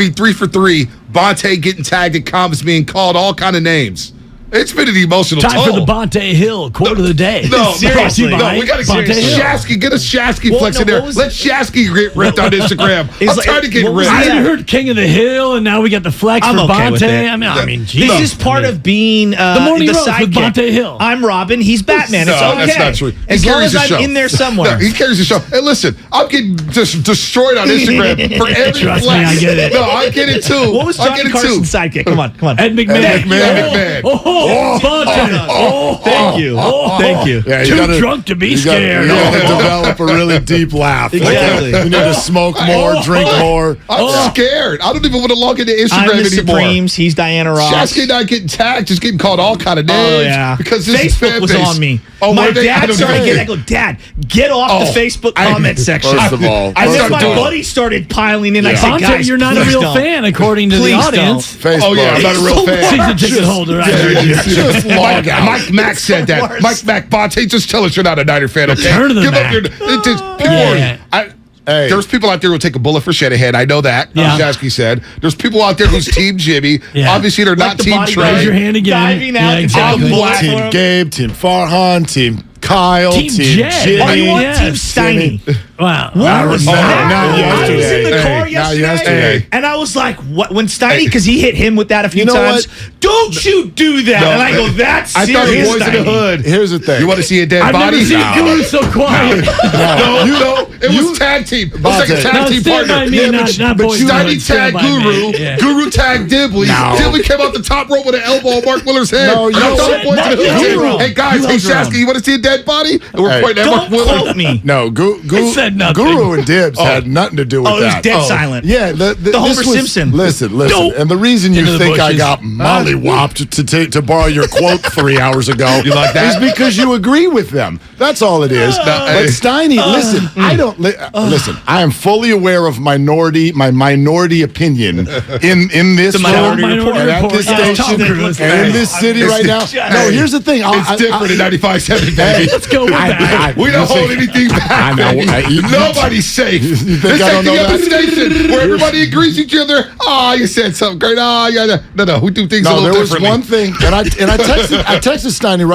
be 3 for 3. Bonte getting tagged at comments, being called all kind of names. It's been an emotional Time toll. for the Bonte Hill quote of the day. No, seriously. no, we got to get Shasky. Get a Shasky flex in there. Let Shasky get ripped on Instagram. I'm trying to get ripped. I heard King of the Hill, and now we got the flex for Bonte. I mean, this is part of being the morning roast with Bonte Hill. I'm Robin. He's Batman. No, it's okay. That's not true. As long as I'm in there somewhere. No, he carries the show. Hey, listen, I'm getting just destroyed on Instagram for every Trust flex. me, I get it. No, I get it too. What was Johnny Carson's sidekick? Come on. Ed McMahon. Bonte. Thank you. Thank you. Yeah, Too drunk to be scared. You got to develop a really deep laugh. Exactly. You need to smoke more, drink more. I'm scared. I don't even want to log into Instagram I'm the anymore. Supremes. He's Diana Ross. Shasky not getting tagged, just getting called all kind of names. Oh, yeah. Because this Facebook is was on me. Oh, my I dad don't started know. getting. I go, Dad, get off the Facebook comment section. First of all, And then my buddy started piling in. I said, Bonte, guys, you're not a please real don't. fan, according to the Please audience. Facebook. Oh, yeah, I'm not a real fan. Season ticket holder. Just log out. Mike Mack said that. worst. Mike Mack, Bonte, just tell us you're not a Niner fan, okay? Turn to the Give Mac. up your. It just, people Yeah. Hey. There's people out there who will take a bullet for Shanahan. I know that. Yeah. Shasky said. There's people out there who's Team Jimmy. Yeah. Obviously, they're not the Team body Trey. Raise your hand again. Diving out Yeah, and take a exactly. bullet. Team Gabe, Team Farhan, Team Kyle, Team Jed. Jimmy. Oh, you want Yes. Team Steiny? Wow. Not I was in yesterday. the car Hey, not yesterday, yesterday. and I was like, "What?" When Steiny, because he hit him with that a few You know times. Don't you do that? No. And I go, "That's I thought it serious, was in the Steiny." hood. Here's the thing. You want to see a dead I've body? never seen Guru so quiet. No, it was tag team. It was like a Bonte. tag No, team stand partner. by me, not boys. Steiny tagged Guru. Yeah. Guru tagged Dibley. No. Dibley came out the top rope with an elbow on Mark Miller's head. No, you And I'm don't telling say- boys to the Mark hood. Miller. Hey, guys, hey, Shasky, you want to see a dead body? And we're Hey. pointing at Mark Don't Miller. quote me. No, I said nothing. Guru and Dibs had nothing to do with Oh, it was that. dead silent. Yeah, The this Homer was- Simpson. Listen. Nope. And the reason you Into the think I bushes. got mollywopped to borrow your quote 3 hours ago You like that? is because you agree with them. That's all it is. But Steiny, listen, I don't listen. I am fully aware of my minority opinion in this room Minority and Report. at this Yeah, station Tom Cruise. and in this city right now. No, here's the thing. It's different in 95.7, baby. Let's go with that. We don't hold anything back. I know. baby. Nobody's safe. think This I ain't don't the know other that? station where everybody agrees with each other. Oh, you said something great. Oh, yeah. No. We do things a No, little there was differently. one thing, and I texted Steiny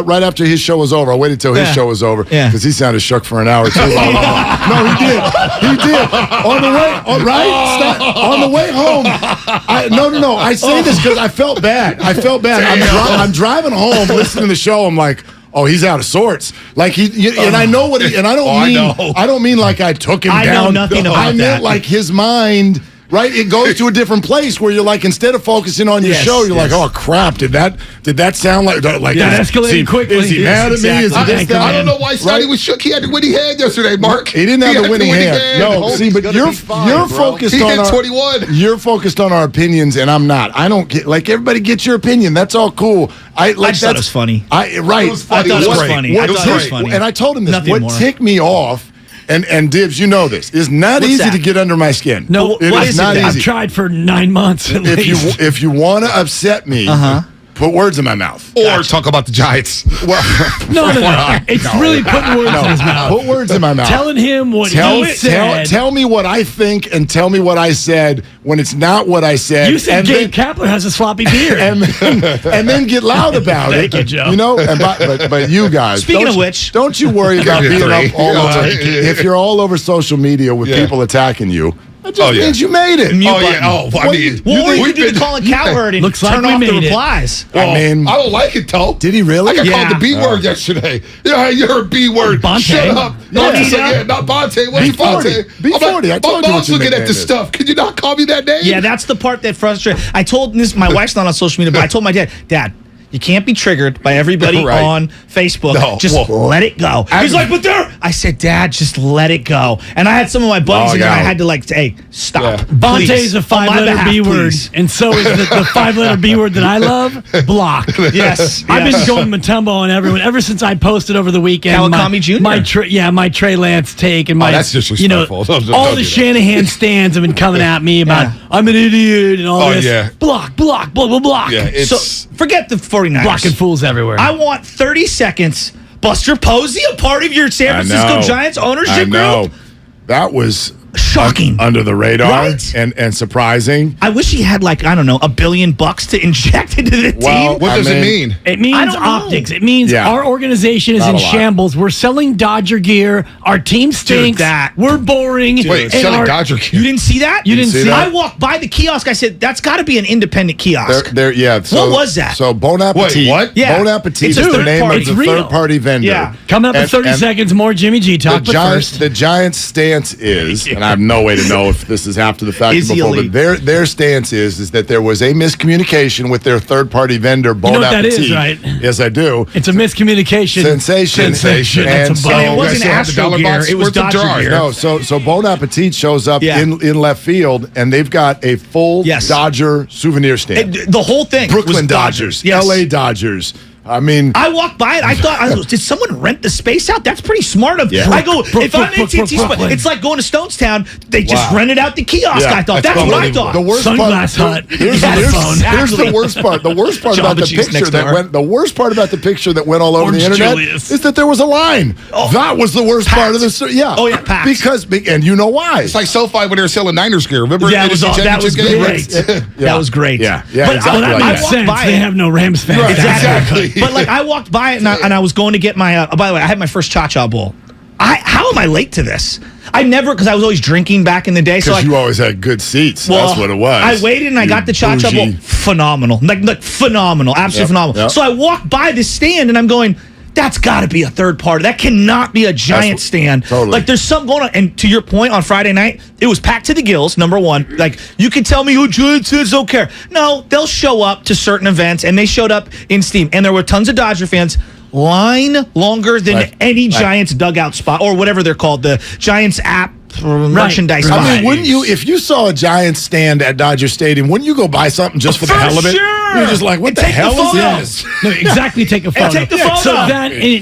right after his show was over. I waited till his show was over Yeah. because he sounded shook for an hour too. No, he did. On the way, on the way home. No. I say this because I felt bad. I'm driving home, listening to the show. I'm like, oh, he's out of sorts. Like and I know what he. And I don't mean like I took him I know down. nothing about I meant that. like his mind. Right, it goes to a different place where you're like, instead of focusing on your show, you're like, oh crap, did that sound like That is escalated he- quickly. Is he mad at me? Is he I this, that? I don't know why Steiny was shook. He had the winning hand yesterday, Mark. He didn't have the had winning hand. No, see, but gonna you're be fine, you're bro. focused He on hit our 21. You're focused on our opinions, and I'm not. I don't get like everybody gets your opinion. That's all cool. I just thought it was funny. Right. It was funny. I thought it was Great. funny. I thought it was funny. And I told him this. Nothing what more. ticked me off, and Dibs, you know this, is not What's easy that? to get under my skin. No, it what is is it not then? easy. I've tried for 9 months at least. If you want to upset me, put words in my mouth. Or talk about the Giants. Well, No. It's really putting words in his mouth. put words in my mouth. Telling him what he said. Tell me what I think and tell me what I said when it's not what I said. You said and Gabe Kapler has a sloppy beard. and then get loud about Thank it. you, Joe. You know, but you guys. Speaking don't of you- which- don't you worry about Give me being a up three. all over. Yeah. If you're all over social media with people attacking you, that just means you made it. Mute Oh, button. yeah. Oh, I mean, Or you we've could do been- the Colin Cowherd and Looks like turn we off the made it. replies. I mean, I don't like it, though. did he really? I got Yeah. called the B word yesterday. Yeah, you heard B word. Bonte. Shut up. No, I'm just Yeah. saying, not Bonte. What's B40. Bonte? B40. I told my you what mom's your looking at nickname this is. stuff. Could you not call me that name? Yeah, that's the part that frustrates. I told this. My wife's not on social media, but I told my dad, you can't be triggered by everybody Right. on Facebook. No, Just well, let it go. He's like, but there. I said, Dad, just let it go. And I had some of my buddies, and I had to like, hey, stop. Yeah. Bonte please. is a On my 5-letter behalf, B word, please. and so is the 5-letter B word that I love, block. Yes, I've been yes. going Matumbo on everyone ever since I posted over the weekend. Kawakami Jr.? My Trey Lance take and my that's disrespectful. Don't all do the that. Shanahan stands have been coming at me about I'm an idiot and all Oh, this. yeah. Block, blah, blah, block. Yeah, it's. So forget the 49ers. Blocking fools everywhere. I want 30 seconds. Buster Posey, a part of your San Francisco Giants ownership I know. group? That was Shocking. Under the radar. Right? And surprising. I wish he had like, I don't know, $1 billion to inject into the team. What does it mean? It means optics. It means our organization is Not in a lot. shambles. We're selling Dodger gear. Our team stinks. We're boring. Wait, selling Dodger gear? You didn't see that? You didn't see I that? walked by the kiosk. I said, that's got to be an independent kiosk. So, what was that? So Bon Appetit. Wait, what? Yeah. Bon Appetit It's is a the third name party. of the It's real. third-party vendor. Yeah. Coming up in 30 seconds, more Jimmy G talk. But first, The Giants' stance is, and I have no way to know if this is after the fact Is or he before, elite? but their stance is that there was a miscommunication with their third-party vendor, Bon know what that Appetit. is, right? Yes, I do. it's a miscommunication. Sensation. That's And a so- bummer. it wasn't They had the Astro dollar gear. box It was worth of Dodger jars. gear. No, so Bon Appetit shows up Yeah. in left field, and they've got a full Yes. Dodger souvenir stand. The whole thing Brooklyn was Dodgers, Yes. L.A. Dodgers. I mean, I walked by it. I thought, did someone rent the space out? That's pretty smart of Yeah. I go, if I'm AT&T, Brooklyn. it's like going to Stonestown. They just Wow. rented out the kiosk. Yeah, I thought that's that's what I unbelievable. thought. The worst Sunglass part, hut. Here's Yes, the worst part. The worst part Jamba about the Juice picture next door. the worst part about the picture that went all over Orange the internet Julius. is that there was a line. That was the worst part of the story. Yeah. Oh, yeah, packed. And you know why? It's like SoFi when they were selling Niners gear. Remember? Yeah, that NFC was championship game? great. That was great. Yeah, But exactly Well, that like makes walked sense. by They it. have no Rams fans. Exactly. But like I walked by it and I was going to get my. By the way, I had my first Cha-Cha Bowl. How am I late to this? I never, because I was always drinking back in the day. So Because you always had good seats. well, That's what it was. I waited and I got the Cha-Cha Bowl. Bougie. Phenomenal. Like phenomenal. Absolutely phenomenal. Yep. So I walked by this stand and I'm going, that's got to be a third party. That cannot be a giant stand. Totally. Like there's something going on. And to your point, on Friday night, it was packed to the gills, number one. Like you can tell me, Giants fans don't care. No, they'll show up to certain events and they showed up in steam. And there were tons of Dodger fans. Line longer than any Giants dugout spot or whatever they're called, the Giants app merchandise spot. I mean, wouldn't you, if you saw a Giants stand at Dodger Stadium, wouldn't you go buy something just for the hell of it? sure. You're just like, what And the take the hell is photo. this? No, exactly. Take a photo. take the photo. So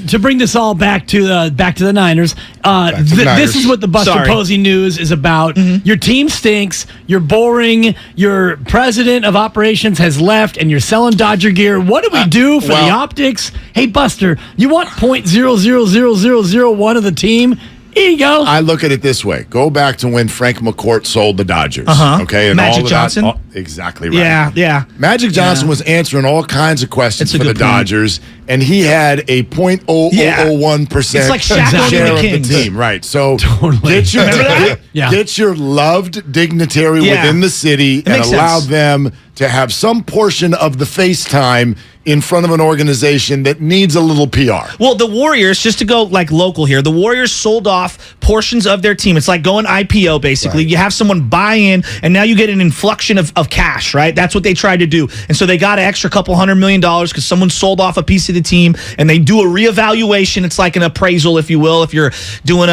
to bring this all back to the Niners. the Niners. This is what the Buster Sorry. Posey news is about. Your team stinks. You're boring. Your president of operations has left, and you're selling Dodger gear. What do we do for the optics? Hey, Buster, you want .0000001 of the team? Here you go. I look at it this way. Go back to when Frank McCourt sold the Dodgers. Okay, and Magic all of Johnson? That, exactly right. Yeah. Magic Johnson was answering all kinds of questions That's a for the good point. Dodgers, and he had a .0001% It's like Shaq owning share the of the Kings. team. Right. So Totally. get your Remember that? get your loved dignitary Yeah. within the city and makes allow sense. them to have some portion of the face time in front of an organization that needs a little PR. Well, the Warriors, just to go like local here, the Warriors sold off portions of their team. It's like going IPO, basically. Right. You have someone buy in, and now you get an influx of cash, right? That's what they tried to do. And so they got an extra couple $100 million because someone sold off a piece of the team, and they do a reevaluation. It's like an appraisal, if you will, if you're doing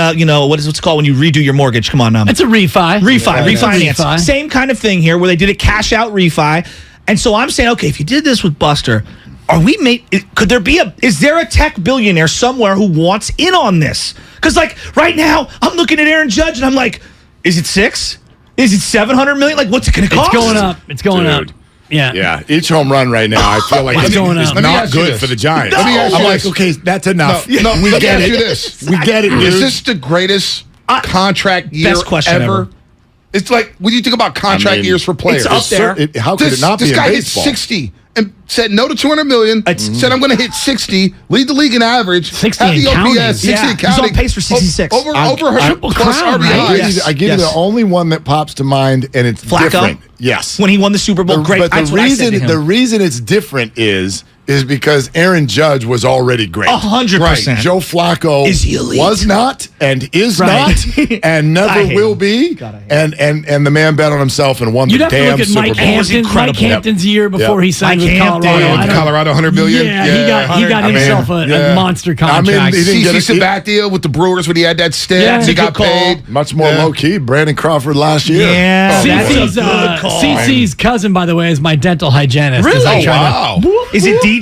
what's it called when you redo your mortgage? Come on, It's a refinance. refinance. Same kind of thing here where they did a cash out refi. And so I'm saying, okay, if you did this with Buster, is there a tech billionaire somewhere who wants in on this? Because like right now, I'm looking at Aaron Judge and I'm like, is it 6? Is it 700 million? Like, what's it going to cost? It's going up. It's going Dude. up. Yeah. Yeah, each home run right now, I feel like It's going is up. Let me not ask you good this. for the Giants. Let me ask I'm you like, this. okay, that's enough. No, we let me get ask it. you this. We get it, Is dude. this the greatest contract year Best question ever. It's like when you think about contract years for players. up there. How could it not be This in guy hit baseball? 60 and said no to $200 million. Said I'm going to hit 60, lead the league in average, 60 have and the counting. OPS, 60 Yeah, and he's on counting. pace for 66. Over 100 Triple plus crown, RBIs. right? Yes. I give you the only one that pops to mind, and it's Flacco? different. Yes. When he won the Super Bowl, great. But That's the what I said to reason him. the reason it's different is because Aaron Judge was already great. 100%. Joe Flacco Is he elite? was not and is Right. not and I never hate will him. be. God, I hate And the man bet on himself and won You'd the have to damn look at Super Mike Bowl. Hampton. Mike incredible. Hampton's year before he signed Mike with Hampton. Colorado. Yeah, I don't- Colorado, $100 million. Yeah, he got I mean, himself a yeah. monster I mean, contract. he didn't get CC it. Sabathia with the Brewers when he had that stint. Yeah, he it's a got good call. paid. Much more Yeah. low key. Brandon Crawford last year. Yeah, that's a CC's, good call. CC's cousin, by the way, is my dental hygienist. Really? I Oh, try to- wow. Is it Didi?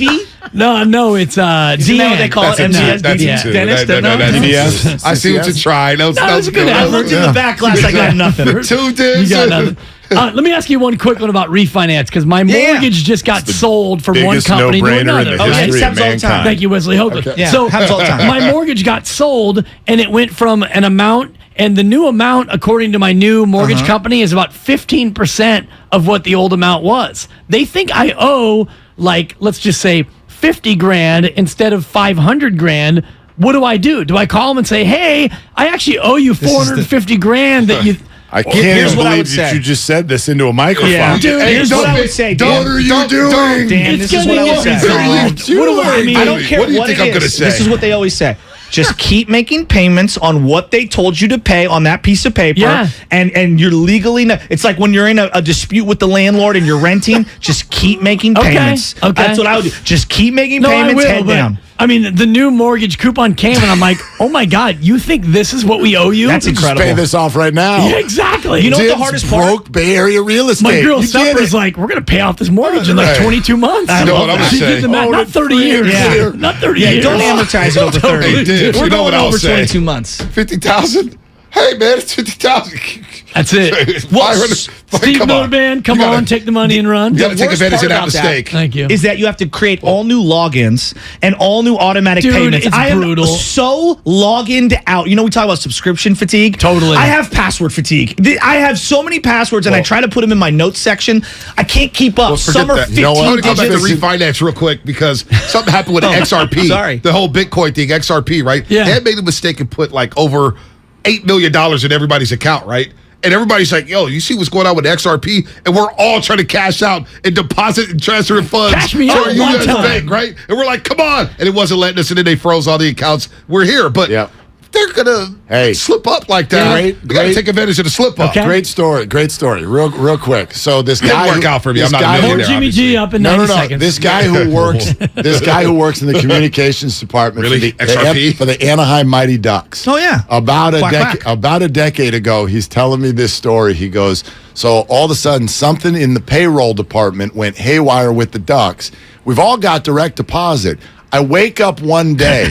No, it's Isn't that what Deanne. they call That's it? it, too. MCS? That's Yeah. it, too. Dennis, That- no? that- DDS? I see what you tried. That was a good I effort. looked in the back glass. I got nothing. Two dibs. You got nothing. Let me ask you one quick one about refinance because my Yeah. mortgage just got sold from one biggest company to no-brainer another. in the Oh, yeah, history of happens all the time. mankind. Thank you, Wesley Hoagland. Yeah, So happens all the time. my mortgage got sold, and it went from an amount, And the new amount, according to my new mortgage company, is about 15% of what the old amount was. They think I owe, like, let's just say 50 grand instead of 500 grand. What do? Do I call them and say, hey, I actually owe you 450 grand that you... I can't even believe that you just said this into a microphone. Yeah. Dude, here's what I would say, Dan. What are you doing? Dan, this is what I would say. I don't care what do you what think it I'm is. gonna say? This is what they always say. Just keep making payments on what they told you to pay on that piece of paper. Yeah. And you're legally... It's like when you're in a dispute with the landlord and you're renting, just keep making payments. Okay. That's what I would do. Just keep making payments, head down. I mean, the new mortgage coupon came, and I'm like, oh, my God, you think this is what we owe you? That's incredible. Just pay this off right now. Yeah, exactly. You know what the Dibs hardest part? broke Bay Area real estate. My girl You get Supper's it. like, we're going to pay off this mortgage in like 22 months. You know what I'm She saying? did the math. Not 30 years. Yeah. Not 30 Yeah, years. don't amortize it over 30. Hey, Dibs, We're you know going what I'll over say? 22 months. 50,000? Hey, man, it's 50,000. That's it. Steve Miller Band, come on, take the money and run. You got to take worst advantage of part that about that- mistake. Thank you. Is that you have to create all new logins and all new automatic Dude, payments. it's I am brutal. so logged out. You know, we talk about subscription fatigue. Totally. I have password fatigue. I have so many passwords, and I try to put them in my notes section. I can't keep up. Some are 15 I want to go back to digits. refinance real quick because something happened with XRP. Sorry. The whole Bitcoin thing, XRP, right? Yeah. They had made the mistake and put like over $8 million in everybody's account, right? And everybody's like, yo, you see what's going on with XRP? And we're all trying to cash out and deposit and transfer funds Cash me to out our one US time. bank, right? And we're like, come on. And it wasn't letting us, and then they froze all the accounts. We're here. But they're going to slip up like that. You got to take advantage of the slip up. Okay. Great story. Real quick. So this Didn't guy work out for me. this I'm not a guy- millionaire. Or Jimmy G up in 90 seconds. This guy who works in the communications department Really? for XRP? for the Anaheim Mighty Ducks. Oh, yeah. About Quack. a decade ago, he's telling me this story. He goes, so all of a sudden something in the payroll department went haywire with the Ducks. We've all got direct deposit. I wake up one day.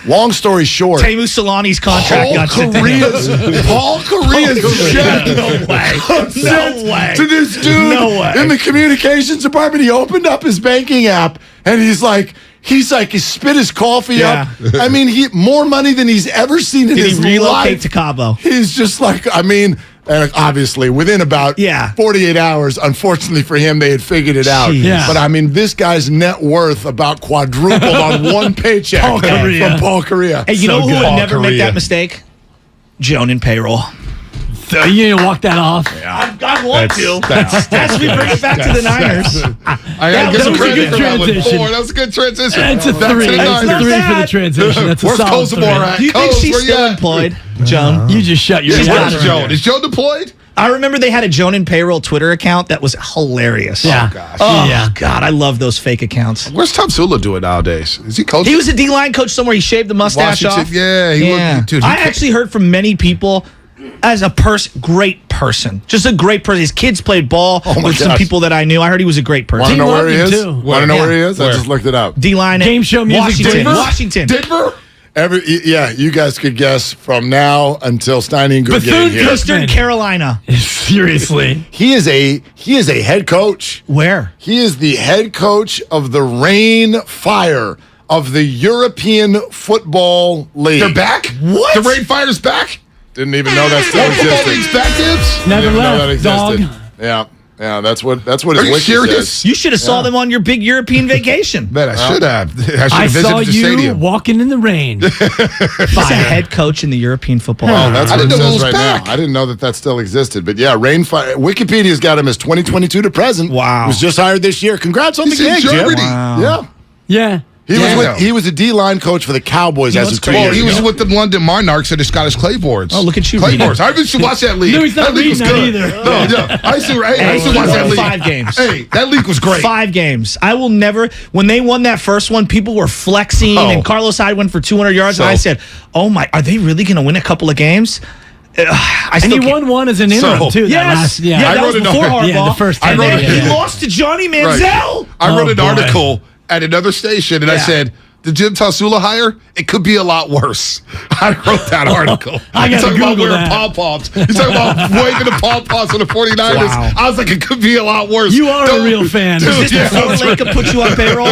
Long story short, Teemu Solani's contract got sent to him. Paul Correa's check No way. No way. to this dude No way. in the communications department. He opened up his banking app and he's like, he spit his coffee up. I mean, more money than he's ever seen in Did his he relocate life. to Cabo? He's just like, I mean, and obviously within about 48 hours, unfortunately for him, they had figured it out. Jeez. Yeah. But I mean, this guy's net worth about quadrupled on one paycheck Paul Correa. from Paul Correa. Hey, you know who good. would never make Correa. that mistake? Joan in payroll. So you need to walk that off. I want to. As we bring it back to the Niners. I gotta get that some was a credit good for that one. transition. That was a good transition. That's a Back to 3. the That's a Niners. 3 for the transition. That's a Where's solid 3. Kosovar at? Do you think Coach, she's where you still at? employed, Joan? You just shut your She's mouth. got Where's Joan? Is Joan deployed? I remember they had a Joan in payroll Twitter account that was hilarious. Yeah. Oh, gosh. Oh, Yeah. God, I love those fake accounts. Where's Tomsula doing nowadays? Is he coaching? He was a D-line coach somewhere. He shaved the mustache Washington, off. yeah, he looked- dude, he I actually heard from many people as a great person. Just a great person. His kids played ball with some gosh. people that I knew. I heard he was a great person. Want to He know where loved he him, is? too. Want to know where he is? I Where? just looked it up. D-line at Game show music, Washington. Denver? Washington. Denver? You guys could guess from now until Steiny and Good getting here. Eastern Carolina. Seriously. He is a head coach. Where? He is the head coach of the Rain Fire of the European Football League. They're back? What? The Rain Fire's back? Didn't even know that still What football existed. league's back, Dibs? Never Didn't even know that left, dog. existed. Yeah, that's what his Are you wiki serious? says. You should have saw them on your big European vacation. Man, I should have. I should I have saw visited the you stadium. walking in the rain. He's a head coach in the European Football Oh, League. that's I what it didn't know it says was right back. now. I didn't know that still existed. But yeah, Rain Fire. Wikipedia's got him as 2022 to present. Wow. He was just hired this year. Congrats on He's the in gig, Jim. Germany. Wow. Yeah. Yeah. He was a D-line coach for the Cowboys as what's of 2 crazy? years He was ago. with the London Monarchs and the Scottish Claibornes. Oh, look at you Claibornes. reading. I used to watch that league. No, he's not that league was reading good. that either. No, yeah. I used to watch that league. 5 games. Hey, that league was great. 5 games. I will never. When they won that first one, people were flexing, Oh. and Carlos Hyde went for 200 yards, and I said, "Oh my, are they really going to win a couple of games?" And he won one as an interim, too. Yes. Yeah. that I was wrote it before on- Harbaugh. Yeah, the first and time. then he Yeah. lost to Johnny Manziel. I wrote Oh, an boy. article at another station, and I Yeah. said, the Jim Tomsula hire, it could be a lot worse. I wrote that article. I He's gotta talking about Google wearing that. pom-poms. He's talking about waving the pom-poms for the 49ers. Wow. I was like, it could be a lot worse. You are a real fan. Dude, Is this before Laker put you on payroll?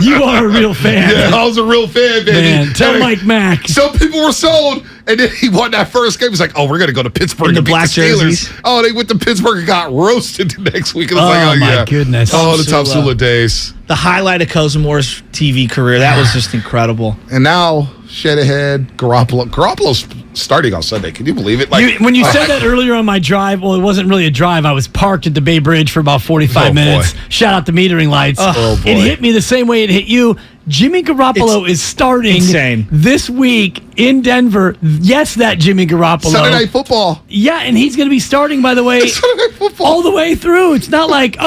You are a real fan. Yeah, I was a real fan, baby. Man, tell Hey, Mike Mack. Some people were sold, And then he won that first game. He's like, oh, we're going to go to Pittsburgh In the and beat black the Steelers. jerseys. Oh, they went to Pittsburgh and got roasted the next week. And Oh, it's like, my goodness. Oh, the Tomsula. Tomsula days. The highlight of Cozamore's TV career. That was just incredible. And now, Shanahan, Garoppolo's starting on Sunday. Can you believe it? When you said that earlier on my drive, well, it wasn't really a drive. I was parked at the Bay Bridge for about 45 Oh, minutes. boy. Shout out the metering lights. Oh, boy. It hit me the same way it hit you. Jimmy Garoppolo is starting insane. this week in Denver. Yes, that Jimmy Garoppolo. Sunday Night Football. Yeah, and he's going to be starting, by the way, Sunday Night Football. all the way through. It's not like,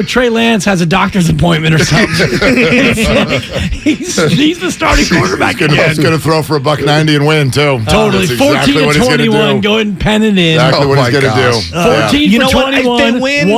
Trey Lance has a doctor's appointment or something. It's like he's the starting quarterback again. He's going to throw for $190 and win, too. Totally. That's 14 exactly what to he's gonna 21, do. go ahead and pen it in. Exactly Oh, what he's my going to gosh. do. 14 You for know what? If 21, they win-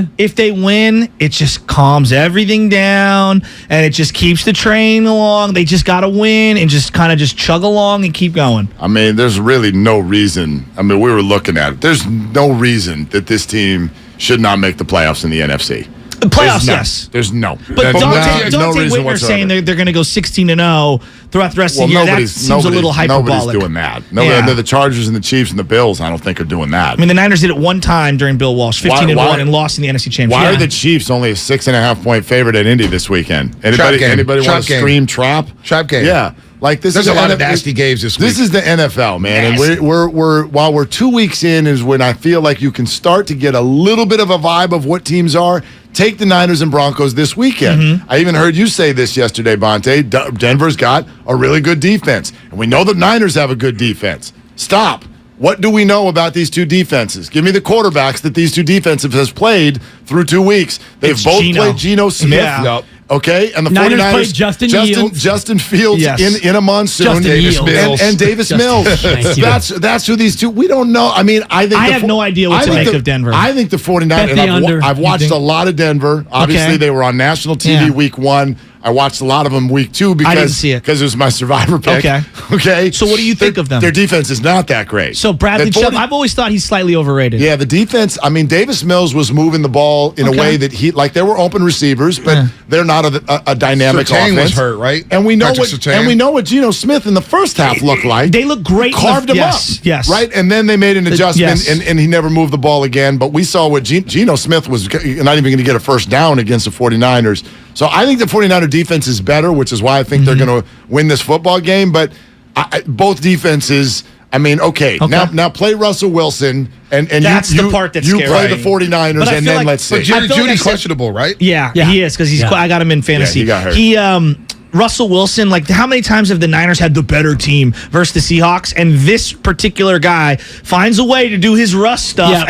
1-1. If they win, it just calms everything down and it just keeps the train along. They just got to win and just kind of just chug along and keep going. I mean, there's really no reason. I mean, we were looking at it. There's no reason that this team should not make the playoffs in the NFC. Playoffs, There's none. yes. There's no. But There's Dante no reason Whitner's whatsoever. saying they're going to go 16-0 throughout the rest of Well, the year. That nobody's seems a little hyperbolic. Nobody's doing that. Yeah. The Chargers and the Chiefs and the Bills, I don't think, are doing that. I mean, the Niners did it one time during Bill Walsh, 15-1, and lost in the NFC Championship. Why Yeah. are the Chiefs only a 6.5-point favorite at Indy this weekend? Anybody game. want Trap to game. scream trap? Trap game. Yeah. Like this There's is a lot the of nasty games this This week. is the NFL, man, and we're while we're 2 weeks in is when I feel like you can start to get a little bit of a vibe of what teams are. Take the Niners and Broncos this weekend. Mm-hmm. I even heard you say this yesterday, Bonte. Denver's got a really good defense, and we know the Niners have a good defense. Stop. What do we know about these two defenses? Give me the quarterbacks that these two defenses has played through 2 weeks. They've It's both Geno. played Geno Smith. Yeah. Yep. Okay, and the Niners 49ers played Justin Fields. Justin Fields Yes. in a monsoon. Justin Davis Yields. Mills. And Davis Justin- Mills. Thank you. That's who these two. We don't know. I mean, I think I have no idea what to make of Denver. I think the 49ers. Bet And the under, I've you watched think? a lot of Denver. Obviously, Okay. they were on national TV Yeah. week 1. I watched a lot of them week 2 because didn't see it. because it was my survivor pick. Okay. Okay. So what do you think of them? Their defense is not that great. So Bradley The Chubb, 40 I've always thought he's slightly overrated. Yeah, the defense. I mean, Davis Mills was moving the ball in Okay. a way that they were open receivers, but they're not a dynamic Surtain offense. was hurt, right? And we know Patrick what Surtain. Geno Smith in the first half looked like. They look great. Carved him Yes, up. yes. Right? And then they made an adjustment, yes. and he never moved the ball again. But we saw what Geno Smith was not even going to get a first down against the 49ers. So I think the 49er defense is better, which is why I think they're going to win this football game. But both defenses, I mean, okay. Now play Russell Wilson, and That's you, the part that's you scary. play the 49ers, But I and feel then like- let's see. But Jerry I feel like I Judy's said- questionable, right? Yeah, he is because I got him in fantasy. Yeah, he got hurt. Russell Wilson, like how many times have the Niners had the better team versus the Seahawks? And this particular guy finds a way to do his Russ stuff. Yeah.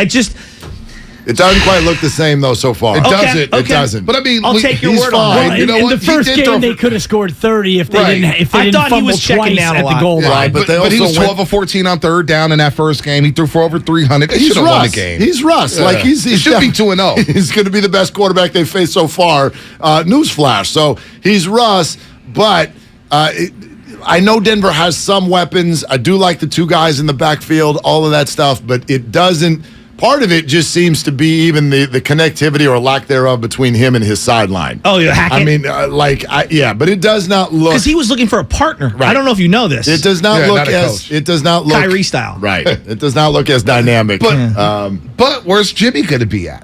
It doesn't quite look the same, though, so far. It Okay, doesn't. okay. It doesn't. But I mean, I'll take your he's word on fine. that. You know in what? the first He did throw game, they for- could have scored 30 if they Right. didn't. If they I didn't thought he fumble was checking twice down a at the lot. goal line. Right, but they but he was also 12 of 14 on third down in that first game. He threw for over 300. They He's should have won the Russ. game. He's Russ. Yeah. Like he should be 2-0. He's going to be the best quarterback they've faced so far. Newsflash. So he's Russ, but I know Denver has some weapons. I do like the two guys in the backfield, all of that stuff, but it doesn't. Part of it just seems to be even the connectivity or lack thereof between him and his sideline. Oh, yeah, Hackett? I mean, but it does not look. Because he was looking for a partner. Right. I don't know if you know this. It does not Yeah, look not a as. coach. It does not look Kyrie style. Right. It does not look as dynamic. But where's Jimmy going to be at?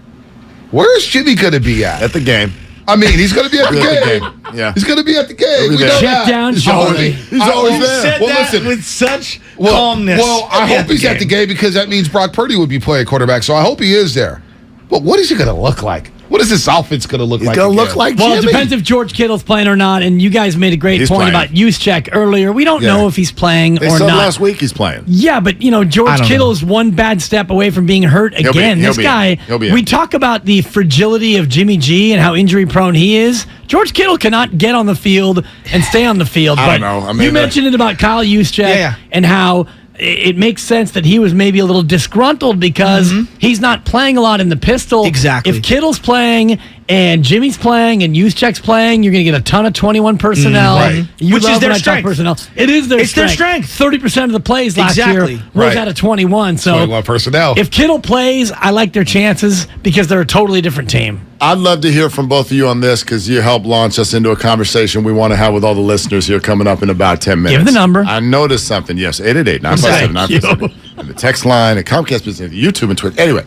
Where's Jimmy going to be at? At the game. I mean, he's going to be at the He'll be at the game. game. Yeah. He's going to be at the game. He'll be We there. know Check that. down, He's Charlie. always, He's always there. Said Well, that listen. with such calmness. Well, I hope he's at the game because that means Brock Purdy would be playing quarterback. So I hope he is there. But what is he going to look like? What is this outfit's going to look He's like? going to look again? like Well, it Jimmy. depends if George Kittle's playing or not. And you guys made a great He's point playing. about Juszczyk earlier. We don't Yeah. know if he's playing They or said not. last week he's playing. Yeah, but George I don't Kittle know. is one bad step away from being hurt He'll again. be This in. guy, He'll be in. we talk about the fragility of Jimmy G and how injury prone he is. George Kittle cannot get on the field and stay on the field. I But don't know. I mean, you mentioned it about Kyle Juszczyk Yeah. and how it makes sense that he was maybe a little disgruntled because he's not playing a lot in the pistol. Exactly. If Kittle's playing and Jimmy's playing and Juszczyk's playing, you're going to get a ton of 21 personnel. Right. Which is their strength. Personnel. It is their It's strength. their strength. 30% of the plays last Exactly. year was Right. out of 21. So 21 personnel. if Kittle plays, I like their chances because they're a totally different team. I'd love to hear from both of you on this because you helped launch us into a conversation we want to have with all the listeners here coming up in about 10 minutes. Give the number. I noticed something. Yes, 888-957-957. And the text line, the Comcast business, YouTube and Twitter. Anyway,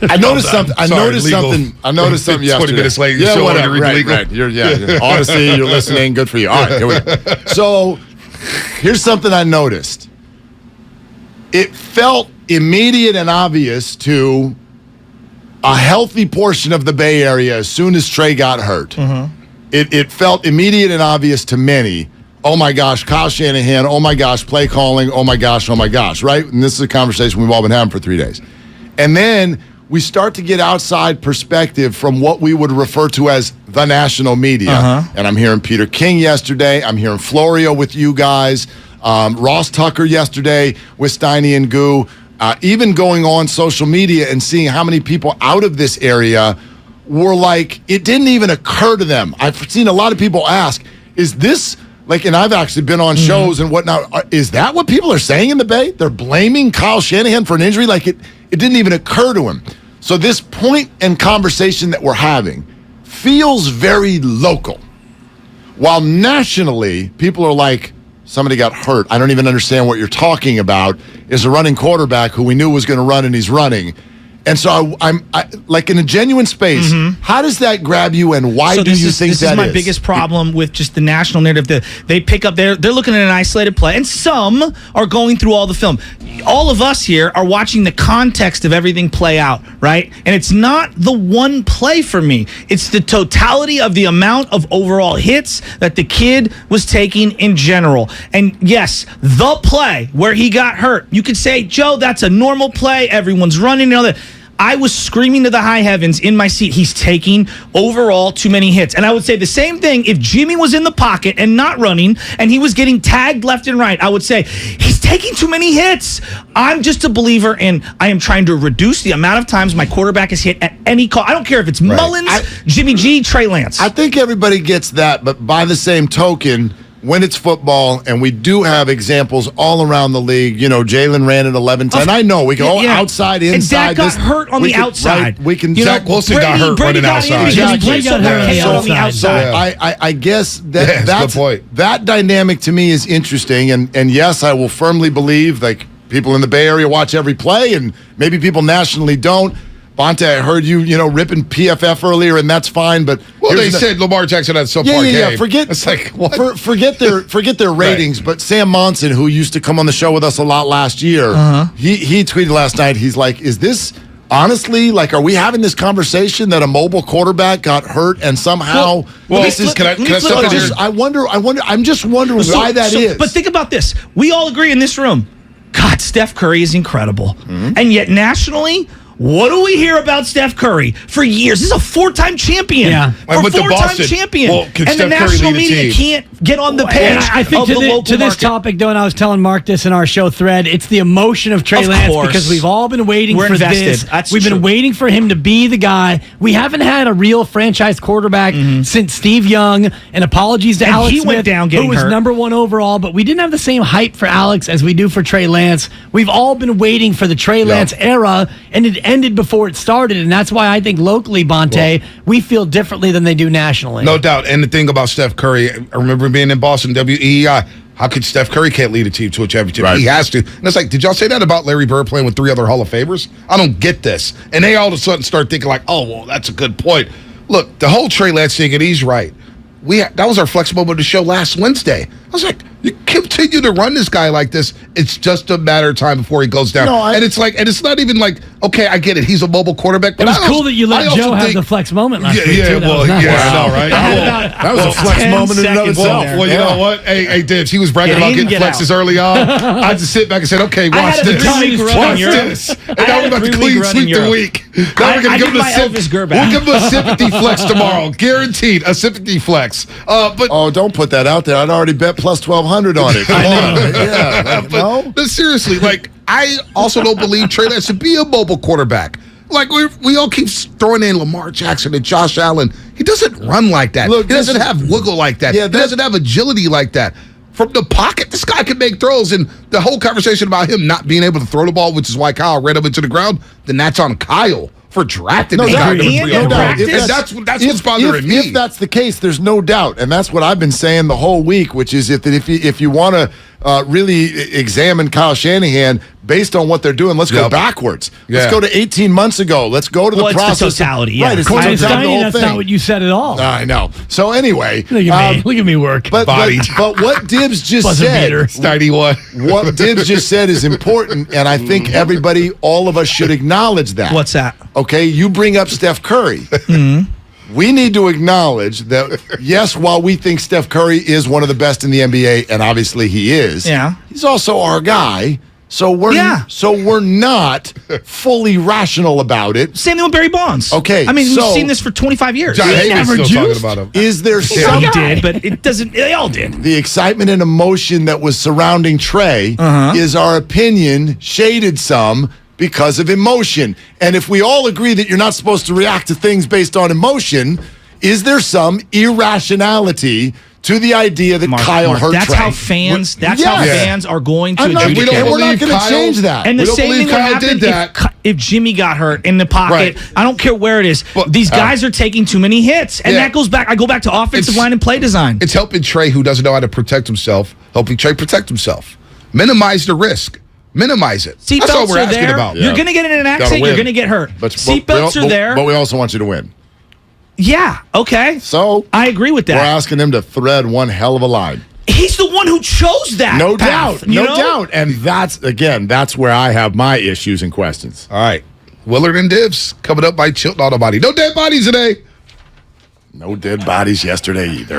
I noticed something. I noticed something yesterday. 20 minutes late. Yeah, Still whatever. read Right, legal. right. You're Odyssey, you're listening. Good for you. All right, here we go. So here's something I noticed. It felt immediate and obvious to a healthy portion of the Bay Area as soon as Trey got hurt. It felt immediate and obvious to many. Oh my gosh, Kyle Shanahan. Oh my gosh, play calling. Oh my gosh, right? And this is a conversation we've all been having for 3 days. And then we start to get outside perspective from what we would refer to as the national media. And I'm hearing Peter King yesterday. I'm hearing Florio with you guys. Ross Tucker yesterday with Steiny and Goo. Even going on social media and seeing how many people out of this area were like, it didn't even occur to them. I've seen a lot of people ask, is this, like, and I've actually been on shows and whatnot, is that what people are saying in the Bay? They're blaming Kyle Shanahan for an injury? Like, it didn't even occur to him. So this point and conversation that we're having feels very local. While nationally, people are like, somebody got hurt. I don't even understand what you're talking about. Is a running quarterback who we knew was going to run and he's running. And so I'm like in a genuine space. How does that grab you, and why do you think that is? This is my biggest problem with just the national narrative. They pick up, they're looking at an isolated play, and some are going through all the film. All of us here are watching the context of everything play out, right? And it's not the one play for me. It's the totality of the amount of overall hits that the kid was taking in general. And yes, the play where he got hurt, you could say, Joe, that's a normal play. Everyone's running and all that. I was screaming to the high heavens in my seat. He's taking overall too many hits. And I would say the same thing if Jimmy was in the pocket and not running and he was getting tagged left and right. I would say he's taking too many hits. I'm just a believer in I am trying to reduce the amount of times my quarterback is hit at any call. I don't care if it's Mullins, Jimmy G, Trey Lance. I think everybody gets that, but by the same token, when it's football, and we do have examples all around the league, you know, Jalen ran at 11-10. I know we go outside, inside. And Dak got hurt on the outside. Right, we can. Zach Wilson got hurt running outside. Brady got hurt on the outside. So I guess that's a good point. That dynamic to me is interesting, and yes, I will firmly believe like people in the Bay Area watch every play, and maybe people nationally don't. Bonte, I heard you ripping PFF earlier, and that's fine. But they said Lamar Jackson had some part game. Forget it's like what? Forget their ratings. Right. But Sam Monson, who used to come on the show with us a lot last year, he tweeted last night. He's like, "Is this honestly like? Are we having this conversation that a mobile quarterback got hurt and somehow this is? Can I step in here? I wonder. I'm just wondering why that is. But think about this. We all agree in this room. God, Steph Curry is incredible, and yet nationally. What do we hear about Steph Curry for years? This is a four-time champion. Yeah. For four-time champion. Well, and the national media can't get on the page I think of the local to this market. topic, though, and I was telling Mark this in our show thread, it's the emotion of Trey Lance because we've all been waiting for invested. this. That's We've true. been waiting for him to be the guy. We haven't had a real franchise quarterback since Steve Young, and apologies to And Alex he Smith, went down getting who was hurt. number one overall, but we didn't have the same hype for Alex as we do for Trey Lance. We've all been waiting for the Trey Lance era, and it ended before it started, and that's why I think locally, Bonte, we feel differently than they do nationally. No doubt. And the thing about Steph Curry, I remember being in Boston, WEEI. How could Steph Curry can't lead a team to a championship? Right. He has to. And it's like, did y'all say that about Larry Bird playing with 3 other Hall of Famers? I don't get this. And they all of a sudden start thinking like, oh, well, that's a good point. Look, the whole Trey Lance thing, and he's right. That was our flex moment of the show last Wednesday. I was like, you continue to run this guy like this, it's just a matter of time before he goes down. And it's not even like, okay, I get it. He's a mobile quarterback. But it was cool that you let Joe have the flex moment last week, too. I know, right? That was a flex moment in and of itself. Well, you know what? Hey, Dibs, he was bragging about getting flexes early on. I just sit back and said, okay, watch this. Watch this. And now we're about to clean sweep the week. Now we're going to give him we'll give him a sympathy flex tomorrow. Guaranteed, a sympathy flex. But don't put that out there. I'd already bet plus 1,200 on it. Come on. But seriously, like, I also don't believe Trey Lance should be a mobile quarterback. Like, we all keep throwing in Lamar Jackson and Josh Allen. He doesn't run like that. Look, he doesn't have wiggle like that. Yeah, he doesn't have agility like that. From the pocket, this guy can make throws. And the whole conversation about him not being able to throw the ball, which is why Kyle ran him into the ground, then that's on Kyle for drafting this guy. no doubt. That's what's bothering me. If that's the case, there's no doubt. And that's what I've been saying the whole week, which is if you want to really examine Kyle Shanahan based on what they're doing, let's go backwards. Let's go to 18 months ago. Let's go to the process. It's the totality. Yeah. Right, it's the According to totality of the Steiny, whole that's thing. not what you said at all. I know. So anyway. Look at me. Look at me work. But what Dibs just Buzzer said, beater. Steiny one. what Dibs just said is important, and I think everybody, all of us should acknowledge that. What's that? Okay, you bring up Steph Curry. We need to acknowledge that, yes, while we think Steph Curry is one of the best in the NBA, and obviously he is, he's also our guy. So we're not fully rational about it. Same thing with Barry Bonds. Okay, I mean, we've so- seen this for 25 years. John Hayden's never still juiced. talking about him. Is there Some some did, but it doesn't. They all did. the excitement and emotion that was surrounding Trey is our opinion shaded some because of emotion. And if we all agree that you're not supposed to react to things based on emotion, is there some irrationality to the idea that Kyle hurt That's Trey? how fans. That's how fans are going to I'm not, adjudicate. and we're not believe going to change that. And the We don't same believe thing would Kyle happen did that. if Jimmy got hurt in the pocket. Right. I don't care where it is. But, These guys are taking too many hits, and Yeah. that goes back. I go back to offensive It's- line and play design. It's helping Trey, who doesn't know how to protect himself, helping Trey protect himself. Minimize the risk. Minimize it. That's all Seatbelts we're are asking there. about. You're going to get in an accident. win. You're going to get hurt. But Seatbelts are there. But we also want you to win. Yeah. Okay. So I agree with we're that. asking him to thread one hell of a line. He's the one who chose that. No path, doubt. you No know? doubt. And that's where I have my issues and questions. All right. Willard and Dibs coming up by Chilton Auto Body. No dead bodies today. No dead bodies yesterday either.